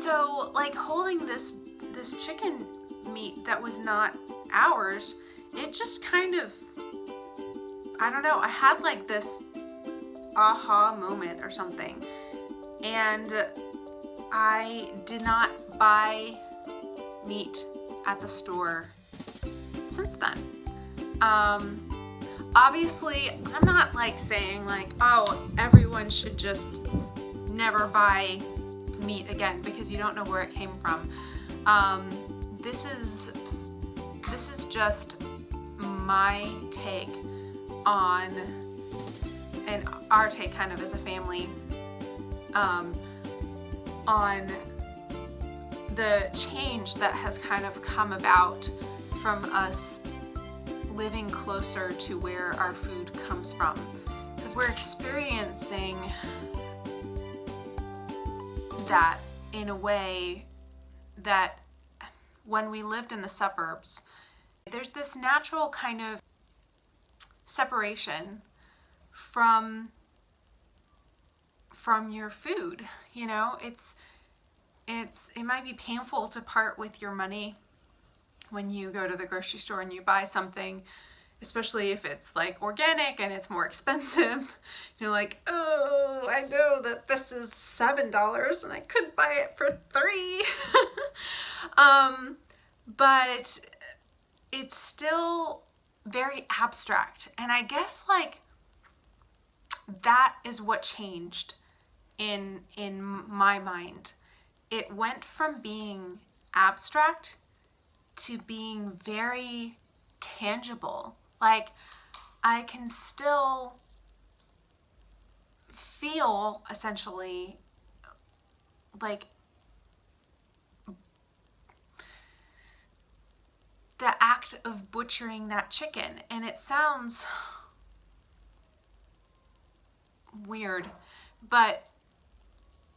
so like holding this chicken meat that was not ours, it just kind of, I don't know, I had like this aha moment or something, and I did not buy meat at the store since then. Obviously, I'm not like saying like, oh, everyone should just never buy meat again because you don't know where it came from. This is just my take on, and our take kind of as a family, on the change that has kind of come about from us living closer to where our food comes from. Because we're experiencing that in a way that when we lived in the suburbs, there's this natural kind of separation from your food. You know, it might be painful to part with your money when you go to the grocery store and you buy something, especially if it's like organic and it's more expensive. You're like, oh, I know that this is $7 and I could buy it for $3. But it's still very abstract. And I guess like that is what changed in my mind. It went from being abstract to being very tangible. Like, I can still feel essentially like the act of butchering that chicken. And it sounds weird, but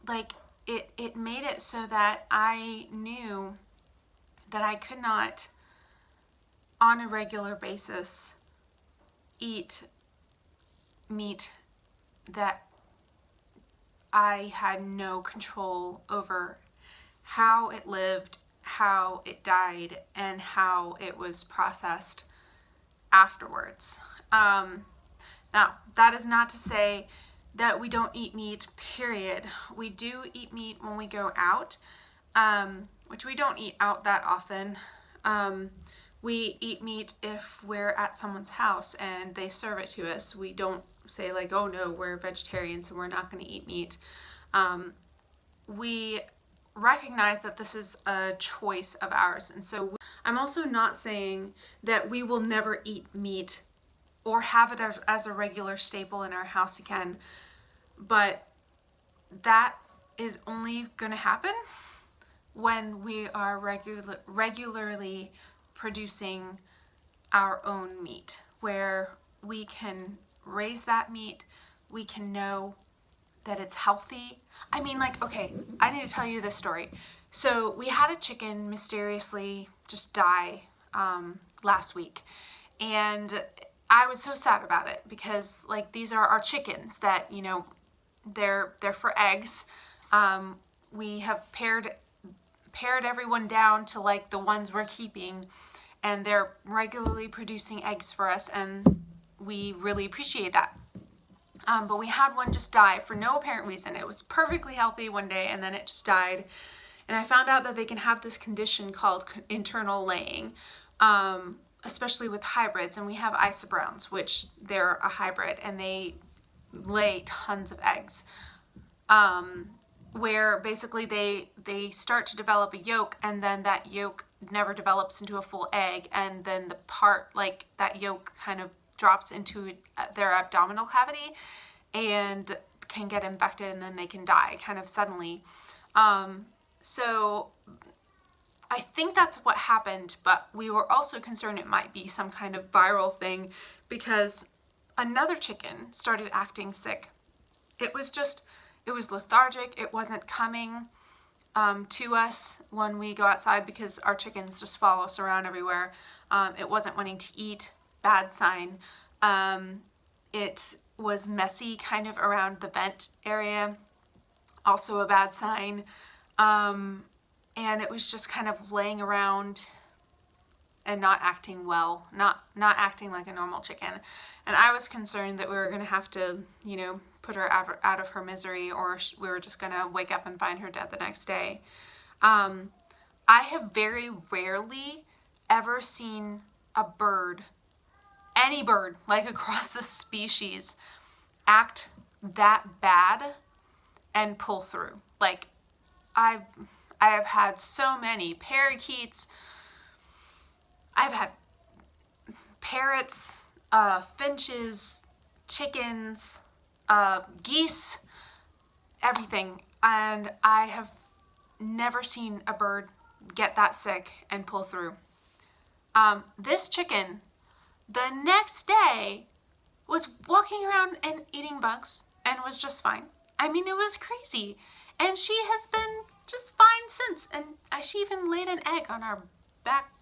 like it made it so that I knew that I could not on a regular basis eat meat that I had no control over how it lived, how it died, and how it was processed afterwards. Now, that is not to say that we don't eat meat, period. We do eat meat when we go out, which we don't eat out that often. We eat meat if we're at someone's house and they serve it to us. We don't say like, oh no, we're vegetarians and we're not going to eat meat. We recognize that this is a choice of ours. And so I'm also not saying that we will never eat meat or have it as a regular staple in our house again, but that is only going to happen when we are regularly producing our own meat, where we can raise that meat, we can know that it's healthy. I mean, like, okay, I need to tell you this story. So we had a chicken mysteriously just die last week, and I was so sad about it because like these are our chickens that, you know, they're for eggs. We have pared everyone down to like the ones we're keeping, and they're regularly producing eggs for us, and we really appreciate that. But we had one just die for no apparent reason. It was perfectly healthy one day and then it just died. And I found out that they can have this condition called internal laying, especially with hybrids. And we have Isa Browns, which they're a hybrid, and they lay tons of eggs. Where basically they start to develop a yolk, and then that yolk never develops into a full egg, and then the part, like that yolk kind of drops into their abdominal cavity and can get infected, and then they can die kind of suddenly. So I think that's what happened, but we were also concerned it might be some kind of viral thing because another chicken started acting sick. It was lethargic. It wasn't coming to us when we go outside because our chickens just follow us around everywhere. It wasn't wanting to eat. Bad sign. It was messy kind of around the vent area. Also a bad sign. And it was just kind of laying around and not acting well, not acting like a normal chicken. And I was concerned that we were going to have to, you know, put her out of her misery, or we were just going to wake up and find her dead the next day. I have very rarely ever seen a bird, any bird, like across the species, act that bad and pull through. Like, I have had so many parakeets, I've had parrots, finches, chickens, geese, everything, and I have never seen a bird get that sick and pull through. This chicken, the next day, was walking around and eating bugs and was just fine. I mean, it was crazy. And she has been just fine since. And she even laid an egg on our back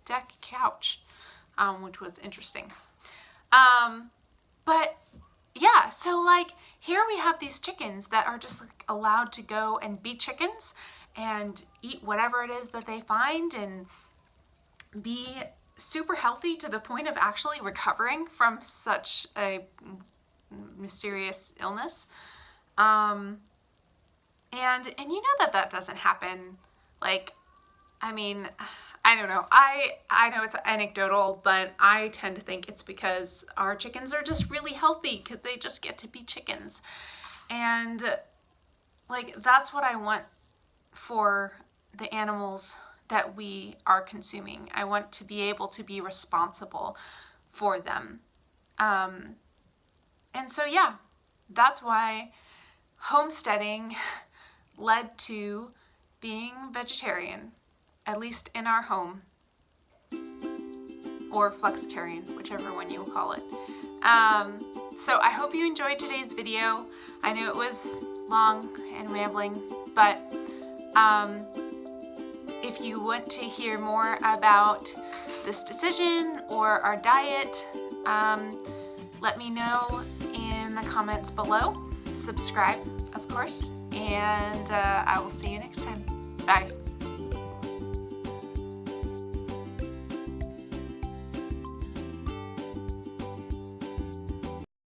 deck couch, which was interesting. But yeah, so like here we have these chickens that are just like allowed to go and be chickens and eat whatever it is that they find and be super healthy to the point of actually recovering from such a mysterious illness. And you know that doesn't happen. Like, I mean, I don't know. I know it's anecdotal, but I tend to think it's because our chickens are just really healthy because they just get to be chickens. And like, that's what I want for the animals that we are consuming. I want to be able to be responsible for them. And so yeah, that's why homesteading led to being vegetarian, at least in our home, or flexitarian, whichever one you will call it. So I hope you enjoyed today's video. I know it was long and rambling, but if you want to hear more about this decision or our diet, let me know in the comments below. Subscribe, of course, and I will see you next time. Bye.